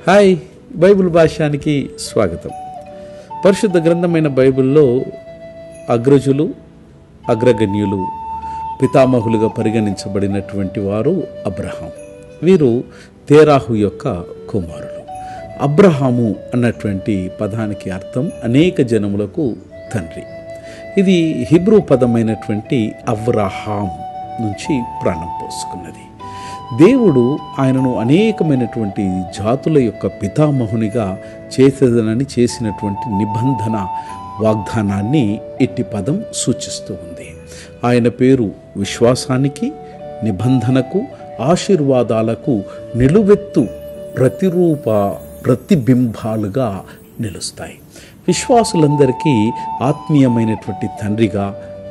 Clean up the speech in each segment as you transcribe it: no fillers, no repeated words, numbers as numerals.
Hi, Bible భాష్యానికి స్వాగతం. పరిశుద్ధ గ్రంథమైన బైబిల్లో అగ్రజులు, అగ్రగణ్యులు, పితామహులుగా పరిగణించబడినటువంటి వారు అబ్రహాం. వీరు తేరాహు యొక్క కుమారులు. అబ్రహాము అన్నటువంటి పదానికి అర్థం అనేక జనములకు తండ్రి. ఇది హిబ్రూ పదమైనటువంటి అవ్రహాం నుంచి ప్రాణం పోసుకున్నది. దేవుడు ఆయనను అనేకమైనటువంటి జాతుల యొక్క పితామహునిగా చేసేదనని చేసినటువంటి నిబంధన వాగ్దానాన్ని ఇట్టి పదం సూచిస్తూ ఉంది. ఆయన పేరు విశ్వాసానికి, నిబంధనకు, ఆశీర్వాదాలకు నిలువెత్తు ప్రతిబింబాలుగా నిలుస్తాయి. విశ్వాసులందరికీ ఆత్మీయమైనటువంటి తండ్రిగా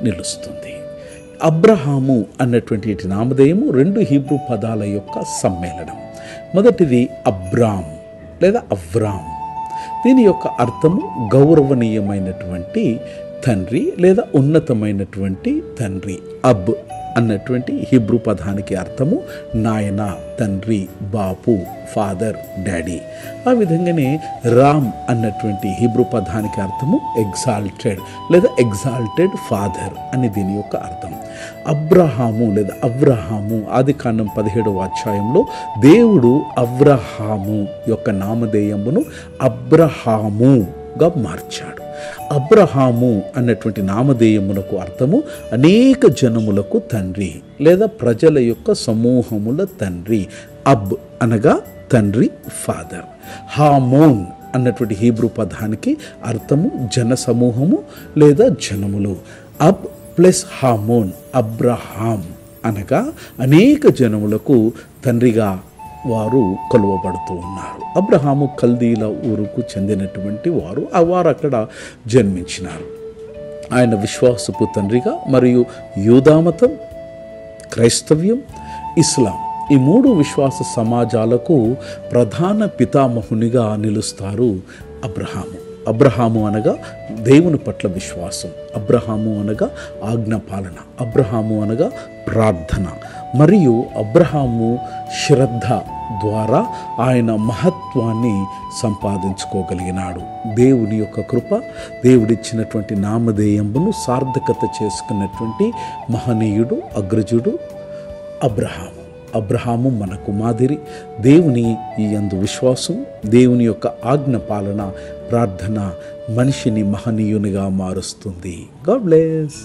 నిలుస్తుంది. అబ్రహాము అన్నటువంటి నామధేయము రెండు హీబ్రూ పదాల యొక్క సమ్మేళనం. మొదటిది అబ్రామ్ లేదా అవ్రామ్. దీని యొక్క అర్థము గౌరవనీయమైనటువంటి తండ్రి లేదా ఉన్నతమైనటువంటి తండ్రి. అబ్ అన్నటువంటి హీబ్రూ పదానికి అర్థము నాయన, తండ్రి, బాపు, ఫాదర్, డాడీ. ఆ విధంగానే రామ్ అన్నటువంటి హీబ్రూ పదానికి అర్థము ఎగ్జాల్టెడ్ లేదా ఎగ్జాల్టెడ్ ఫాదర్ అని దీని యొక్క అర్థం. అబ్రహాము లేదా అవ్రహాము ఆదికాండం 17వ అధ్యాయంలో దేవుడు అవ్రహాము యొక్క నామధేయమును అబ్రహాముగా మార్చాడు. అబ్రహాము అన్నటువంటి నామధేయమునకు అర్థము అనేక జనములకు తండ్రి లేదా ప్రజల యొక్క సమూహముల తండ్రి. అబ్ అనగా తండ్రి, ఫాదర్. హామోన్ అన్నటువంటి హీబ్రూ పదానికి అర్థము జన సమూహము లేదా జనములు. అబ్ ప్లస్ హామోన్, అబ్రహాం అనగా అనేక జనములకు తండ్రిగా వారు కొలువబడుతూ ఉన్నారు. అబ్రహాము కల్దీల ఊరుకు చెందినటువంటి వారు అక్కడ జన్మించినారు. ఆయన విశ్వాసపు తండ్రిగా మరియు యూదామతం, క్రైస్తవ్యం, ఇస్లాం ఈ మూడు విశ్వాస సమాజాలకు ప్రధాన పితామహునిగా నిలుస్తారు అబ్రహాము. అబ్రహాము అనగా దేవుని పట్ల విశ్వాసం, అబ్రహాము అనగా ఆజ్ఞాపాలన, అబ్రహాము అనగా ప్రార్థన, మరియు అబ్రహాము శ్రద్ధ ద్వారా ఆయన మహత్వాన్ని సంపాదించుకోగలిగినాడు. దేవుని యొక్క కృప, దేవుడిచ్చినటువంటి నామధేయమును సార్థకత చేసుకున్నటువంటి మహనీయుడు, అగ్రజుడు అబ్రహాము. అబ్రహాము మనకు మాదిరి. దేవుని ఈ యందు విశ్వాసం, దేవుని యొక్క ఆజ్ఞ పాలన, ప్రార్థన మనిషిని మహనీయునిగా మారుస్తుంది. God bless.